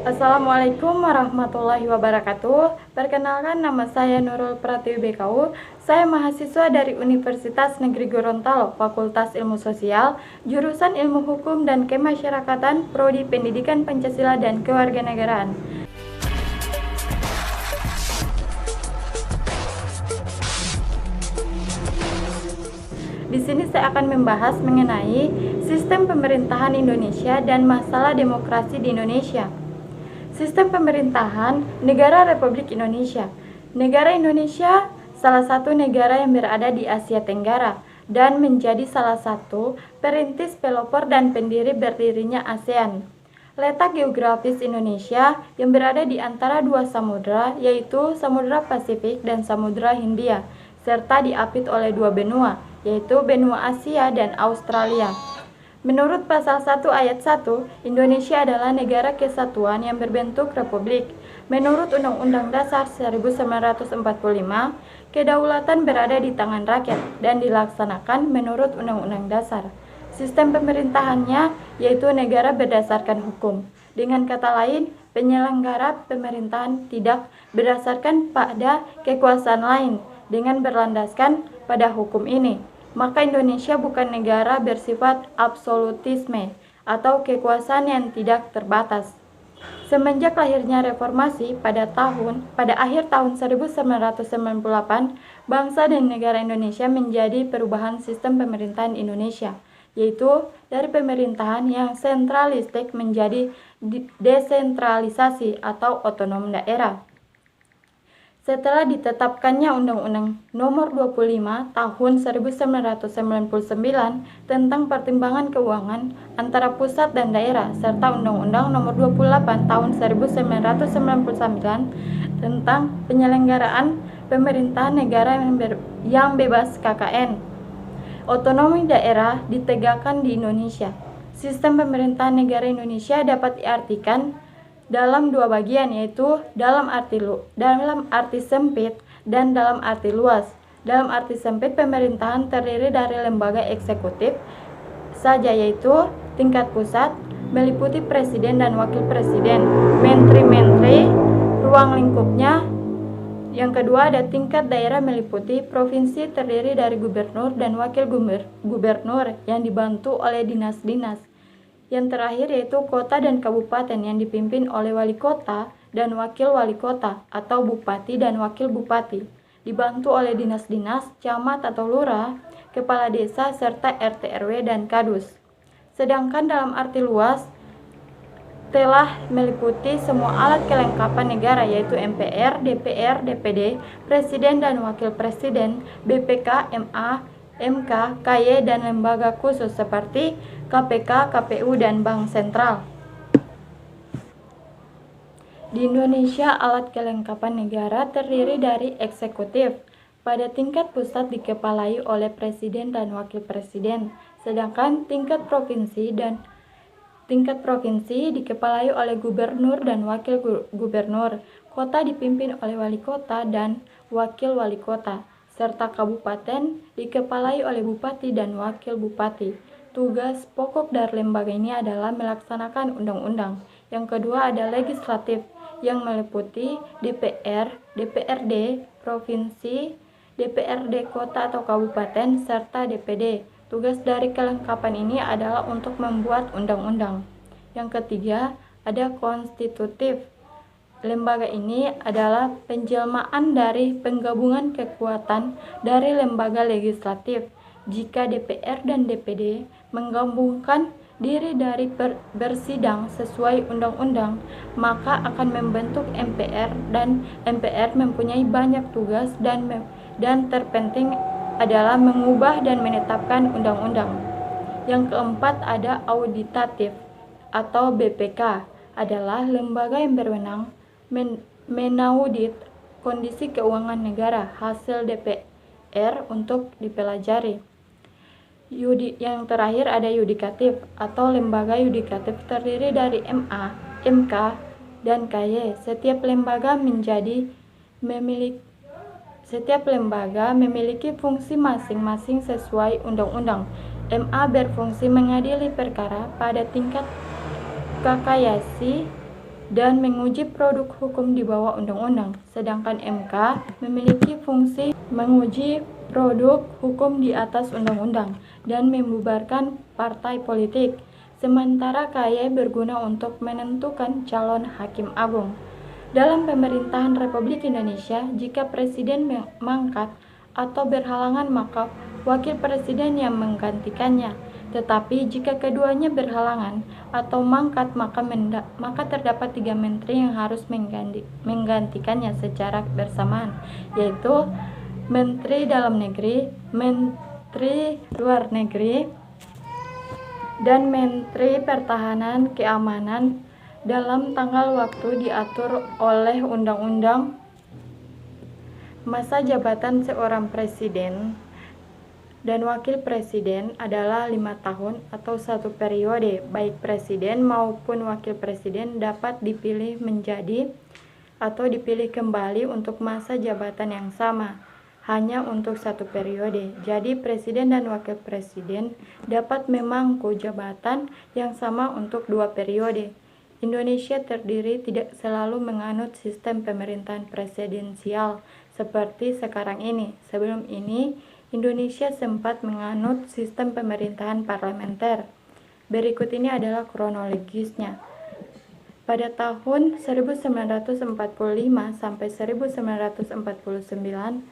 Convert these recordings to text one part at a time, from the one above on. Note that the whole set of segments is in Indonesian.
Assalamualaikum warahmatullahi wabarakatuh. Perkenalkan, nama saya Nurul Pratiwi BKU. Saya mahasiswa dari Universitas Negeri Gorontalo, Fakultas Ilmu Sosial, jurusan Ilmu Hukum dan Kemasyarakatan, Prodi Pendidikan Pancasila dan Kewarganegaraan. Di sini saya akan membahas mengenai sistem pemerintahan Indonesia dan masalah demokrasi di Indonesia. Sistem pemerintahan Negara Republik Indonesia. Negara Indonesia salah satu negara yang berada di Asia Tenggara dan menjadi salah satu perintis pelopor dan pendiri berdirinya ASEAN. Letak geografis Indonesia yang berada di antara dua samudra, yaitu Samudra Pasifik dan Samudra Hindia, serta diapit oleh dua benua, yaitu benua Asia dan Australia. Menurut pasal 1 ayat 1, Indonesia adalah negara kesatuan yang berbentuk republik. Menurut Undang-Undang Dasar 1945, kedaulatan berada di tangan rakyat dan dilaksanakan menurut Undang-Undang Dasar. Sistem pemerintahannya yaitu negara berdasarkan hukum. Dengan kata lain, penyelenggara pemerintahan tidak berdasarkan pada kekuasaan lain dengan berlandaskan pada hukum ini. Maka Indonesia bukan negara bersifat absolutisme atau kekuasaan yang tidak terbatas. Semenjak lahirnya reformasi pada akhir tahun 1998, bangsa dan negara Indonesia menjadi perubahan sistem pemerintahan Indonesia, yaitu dari pemerintahan yang sentralistik menjadi desentralisasi atau otonom daerah. Setelah ditetapkannya Undang-Undang Nomor 25 Tahun 1999 tentang pertimbangan keuangan antara pusat dan daerah, serta Undang-Undang Nomor 28 Tahun 1999 tentang penyelenggaraan pemerintahan negara yang bebas KKN, otonomi daerah ditegakkan di Indonesia. Sistem pemerintahan negara Indonesia dapat diartikan dalam dua bagian, yaitu dalam arti sempit dan dalam arti luas. Dalam arti sempit, pemerintahan terdiri dari lembaga eksekutif saja, yaitu tingkat pusat meliputi presiden dan wakil presiden, menteri-menteri, ruang lingkupnya. Yang kedua, ada tingkat daerah meliputi provinsi terdiri dari gubernur dan wakil gubernur yang dibantu oleh dinas-dinas. Yang terakhir yaitu kota dan kabupaten yang dipimpin oleh wali kota dan wakil wali kota atau bupati dan wakil bupati, dibantu oleh dinas-dinas, camat atau lurah, kepala desa, serta RT RW dan kadus. Sedangkan dalam arti luas telah meliputi semua alat kelengkapan negara, yaitu MPR, DPR, DPD, Presiden dan Wakil Presiden, BPK, MA, MK, KY, dan lembaga khusus seperti KPK, KPU, dan Bank Sentral. Di Indonesia, alat kelengkapan negara terdiri dari eksekutif. Pada tingkat pusat dikepalai oleh presiden dan wakil presiden, sedangkan tingkat provinsi dikepalai oleh gubernur dan wakil gubernur. Kota dipimpin oleh wali kota dan wakil wali kota, serta kabupaten dikepalai oleh bupati dan wakil bupati. Tugas pokok dari lembaga ini adalah melaksanakan undang-undang. Yang kedua ada legislatif, yang meliputi DPR, DPRD, provinsi, DPRD kota atau kabupaten, serta DPD. Tugas dari kelengkapan ini adalah untuk membuat undang-undang. Yang ketiga ada konstitutif. Lembaga ini adalah penjelmaan dari penggabungan kekuatan dari lembaga legislatif. Jika DPR dan DPD menggabungkan diri dari bersidang sesuai undang-undang, maka akan membentuk MPR, dan MPR mempunyai banyak tugas dan terpenting adalah mengubah dan menetapkan undang-undang. Yang keempat ada auditatif atau BPK, adalah lembaga yang berwenang menaudit kondisi keuangan negara. Hasil DPR untuk dipelajari. Yang terakhir ada yudikatif atau lembaga yudikatif terdiri dari MA, MK, dan KY. Setiap lembaga memiliki fungsi masing-masing sesuai undang-undang. MA berfungsi mengadili perkara pada tingkat kakayasi dan menguji produk hukum di bawah undang-undang, sedangkan MK memiliki fungsi menguji produk hukum di atas undang-undang dan membubarkan partai politik, sementara KY berguna untuk menentukan calon hakim agung. Dalam pemerintahan Republik Indonesia, jika presiden mangkat atau berhalangan maka wakil presiden yang menggantikannya. Tetapi jika keduanya berhalangan atau mangkat maka terdapat 3 menteri yang harus menggantikannya secara bersamaan, yaitu Menteri Dalam Negeri, Menteri Luar Negeri, dan Menteri Pertahanan Keamanan dalam tanggal waktu diatur oleh Undang-Undang. Masa jabatan seorang presiden dan wakil presiden adalah 5 tahun atau 1 periode. Baik presiden maupun wakil presiden dapat dipilih menjadi atau dipilih kembali untuk masa jabatan yang sama, hanya untuk 1 periode. Jadi presiden dan wakil presiden dapat memangku jabatan yang sama untuk 2 periode. Indonesia terdiri tidak selalu menganut sistem pemerintahan presidensial seperti sekarang ini. Sebelum ini, Indonesia sempat menganut sistem pemerintahan parlementer. Berikut ini adalah kronologisnya. Pada tahun 1945 sampai 1949,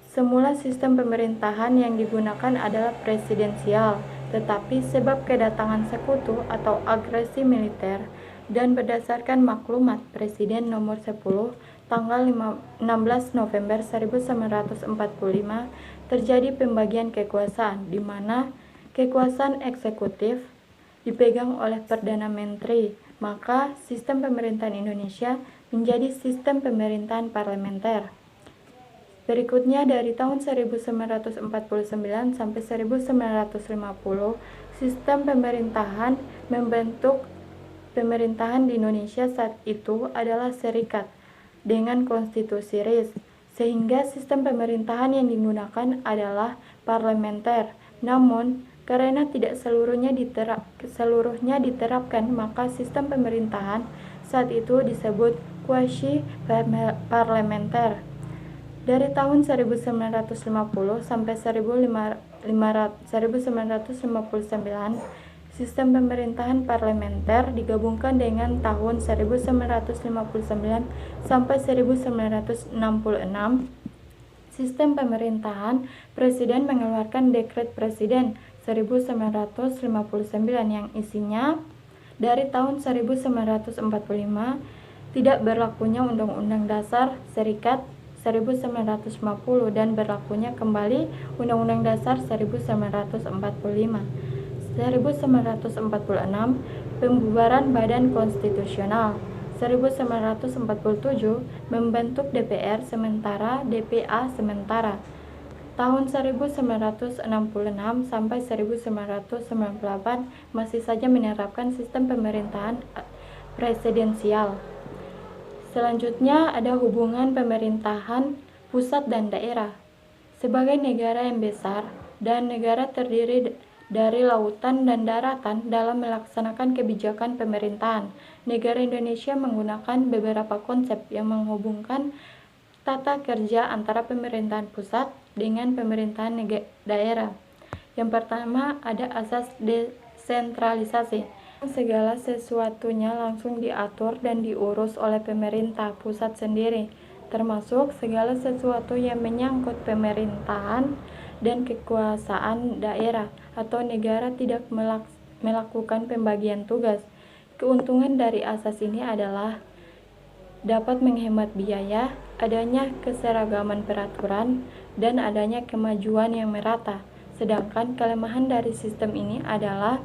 semula sistem pemerintahan yang digunakan adalah presidensial, tetapi sebab kedatangan sekutu atau agresi militer dan berdasarkan maklumat Presiden nomor 10 tanggal 16 November 1945 terjadi pembagian kekuasaan di mana kekuasaan eksekutif dipegang oleh Perdana Menteri, maka sistem pemerintahan Indonesia menjadi sistem pemerintahan parlementer. Berikutnya dari tahun 1949 sampai 1950, sistem pemerintahan membentuk pemerintahan di Indonesia saat itu adalah serikat dengan konstitusi RIS, sehingga sistem pemerintahan yang digunakan adalah parlementer. Namun, karena tidak seluruhnya diterapkan, maka sistem pemerintahan saat itu disebut quasi parlementer. Dari tahun 1950 sampai 1959, sistem pemerintahan parlementer digabungkan dengan tahun 1959 sampai 1966. Sistem pemerintahan presiden mengeluarkan dekret presiden 1959 yang isinya dari tahun 1945 tidak berlakunya Undang-Undang Dasar Serikat 1950 dan berlakunya kembali Undang-Undang Dasar 1945. 1946 Pembubaran Badan Konstitusional. 1947 membentuk DPR sementara, DPA sementara. Tahun 1966 sampai 1998 masih saja menerapkan sistem pemerintahan presidensial. Selanjutnya ada hubungan pemerintahan pusat dan daerah. Sebagai negara yang besar dan negara terdiri dari lautan dan daratan dalam melaksanakan kebijakan pemerintahan, negara Indonesia menggunakan beberapa konsep yang menghubungkan tata kerja antara pemerintahan pusat dengan pemerintahan daerah. Yang pertama ada asas desentralisasi. Segala sesuatunya langsung diatur dan diurus oleh pemerintah pusat sendiri, termasuk segala sesuatu yang menyangkut pemerintahan dan kekuasaan daerah atau negara tidak melakukan pembagian tugas. Keuntungan dari asas ini adalah dapat menghemat biaya, adanya keseragaman peraturan, dan adanya kemajuan yang merata. Sedangkan kelemahan dari sistem ini adalah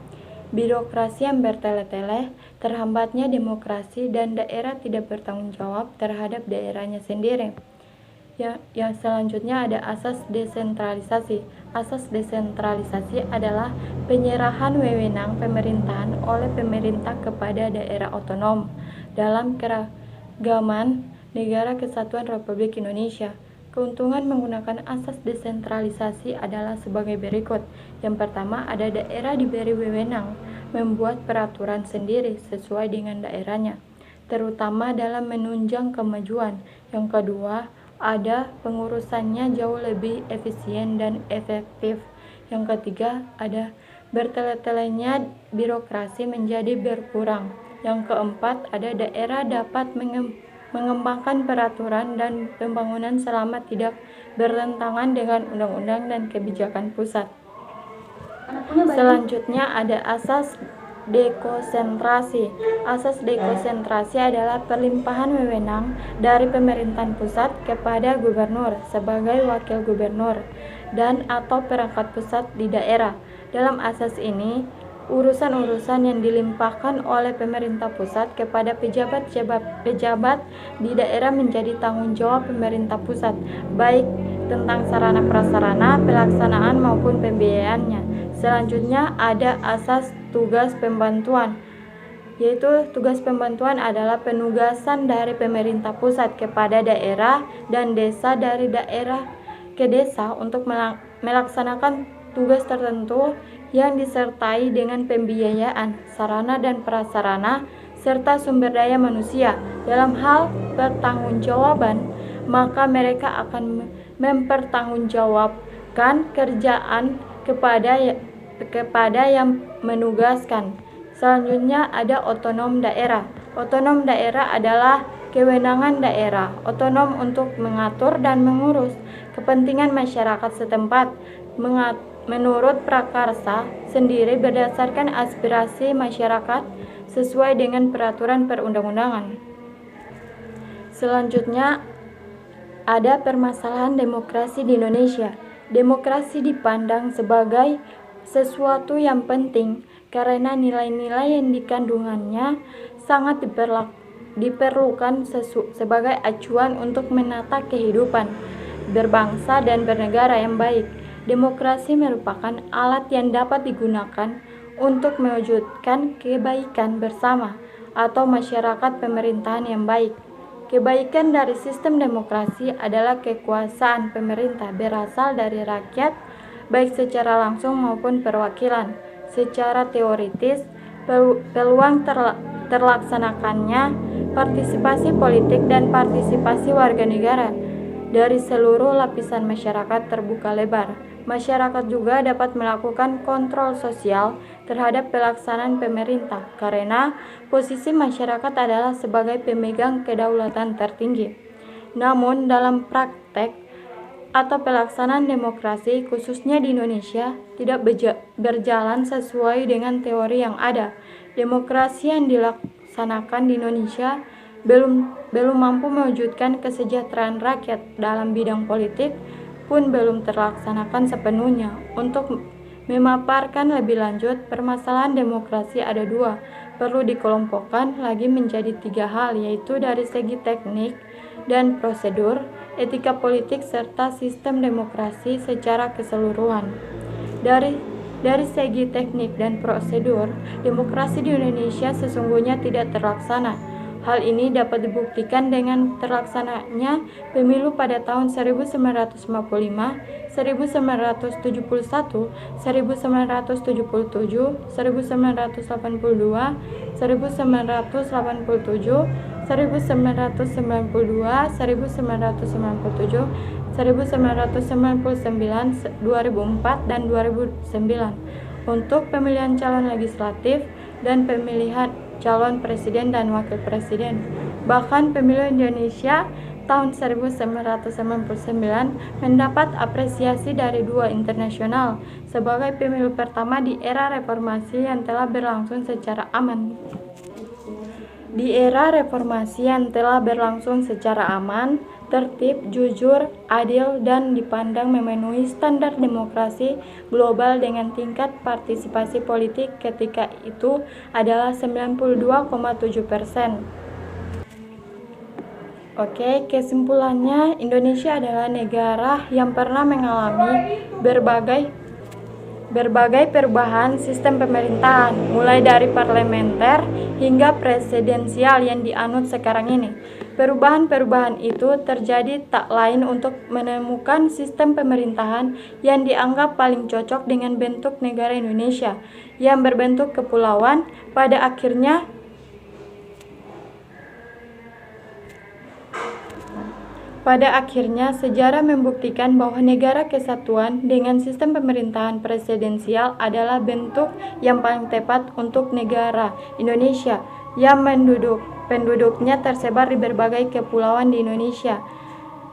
birokrasi yang bertele-tele, terhambatnya demokrasi, dan daerah tidak bertanggung jawab terhadap daerahnya sendiri. Yang selanjutnya ada asas desentralisasi. Asas desentralisasi adalah penyerahan wewenang pemerintahan oleh pemerintah kepada daerah otonom dalam keragaman Negara Kesatuan Republik Indonesia. Keuntungan menggunakan asas desentralisasi adalah sebagai berikut. Yang pertama, ada daerah diberi wewenang membuat peraturan sendiri sesuai dengan daerahnya. terutama dalam menunjang kemajuan. Yang kedua, ada pengurusannya jauh lebih efisien dan efektif. Yang ketiga, ada bertele-telenya birokrasi menjadi berkurang. Yang keempat, ada daerah dapat mengembangkan peraturan dan pembangunan selama tidak bertentangan dengan undang-undang dan kebijakan pusat. Selanjutnya ada asas dekonsentrasi. Asas dekonsentrasi adalah perlimpahan wewenang dari pemerintahan pusat kepada gubernur sebagai wakil gubernur dan atau perangkat pusat di daerah. Dalam asas ini, urusan-urusan yang dilimpahkan oleh pemerintah pusat kepada pejabat di daerah menjadi tanggung jawab pemerintah pusat, baik tentang sarana prasarana, pelaksanaan maupun pembiayaannya. Selanjutnya ada asas tugas pembantuan, yaitu tugas pembantuan adalah penugasan dari pemerintah pusat kepada daerah dan desa dari daerah ke desa untuk melaksanakan tugas tertentu yang disertai dengan pembiayaan, sarana dan prasarana, serta sumber daya manusia. Dalam hal pertanggungjawaban, maka mereka akan mempertanggungjawabkan kerjaan kepada yang menugaskan. Selanjutnya ada otonom daerah. Otonom daerah adalah kewenangan daerah otonom untuk mengatur dan mengurus kepentingan masyarakat setempat menurut prakarsa sendiri berdasarkan aspirasi masyarakat sesuai dengan peraturan perundang-undangan. Selanjutnya ada permasalahan demokrasi di Indonesia. Demokrasi dipandang sebagai sesuatu yang penting karena nilai-nilai yang dikandungannya sangat diperlukan sebagai acuan untuk menata kehidupan berbangsa dan bernegara yang baik. Demokrasi merupakan alat yang dapat digunakan untuk mewujudkan kebaikan bersama atau masyarakat pemerintahan yang baik. Kebaikan dari sistem demokrasi adalah kekuasaan pemerintah berasal dari rakyat, baik secara langsung maupun perwakilan. Secara teoritis, peluang terlaksanakannya partisipasi politik dan partisipasi warga negara dari seluruh lapisan masyarakat terbuka lebar. Masyarakat juga dapat melakukan kontrol sosial terhadap pelaksanaan pemerintah karena posisi masyarakat adalah sebagai pemegang kedaulatan tertinggi. Namun dalam praktek atau pelaksanaan demokrasi khususnya di Indonesia tidak berjalan sesuai dengan teori yang ada. Demokrasi yang dilaksanakan di Indonesia belum mampu mewujudkan kesejahteraan rakyat dalam bidang politik pun belum terlaksanakan sepenuhnya. Untuk memaparkan lebih lanjut, permasalahan demokrasi ada dua, perlu dikelompokkan lagi menjadi tiga hal, yaitu dari segi teknik dan prosedur, etika politik, serta sistem demokrasi secara keseluruhan. Dari segi teknik dan prosedur, demokrasi di Indonesia sesungguhnya tidak terlaksana. Hal ini dapat dibuktikan dengan terlaksananya pemilu pada tahun 1955, 1971, 1977, 1982, 1987, 1992, 1997, 1999, 2004, dan 2009 untuk pemilihan calon legislatif dan pemilihan calon presiden dan wakil presiden. Bahkan pemilu Indonesia tahun 1999 mendapat apresiasi dari dua internasional sebagai pemilu pertama di era reformasi yang telah berlangsung secara aman. Di era reformasi yang telah berlangsung secara aman, tertib, jujur, adil, dan dipandang memenuhi standar demokrasi global dengan tingkat partisipasi politik ketika itu adalah 92,7%. Oke, kesimpulannya Indonesia adalah negara yang pernah mengalami berbagai perubahan sistem pemerintahan, mulai dari parlementer hingga presidensial yang dianut sekarang ini. Perubahan-perubahan itu terjadi tak lain untuk menemukan sistem pemerintahan yang dianggap paling cocok dengan bentuk negara Indonesia yang berbentuk kepulauan. Pada akhirnya Pada akhirnya, sejarah membuktikan bahwa negara kesatuan dengan sistem pemerintahan presidensial adalah bentuk yang paling tepat untuk negara Indonesia yang penduduknya tersebar di berbagai kepulauan di Indonesia.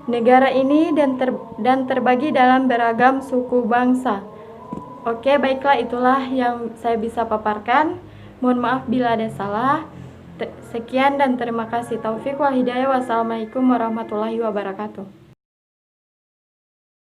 Negara ini dan terbagi dalam beragam suku bangsa. Oke, baiklah, itulah yang saya bisa paparkan. Mohon maaf bila ada salah. Sekian dan terima kasih. Taufik wal hidayah. Wassalamualaikum warahmatullahi wabarakatuh.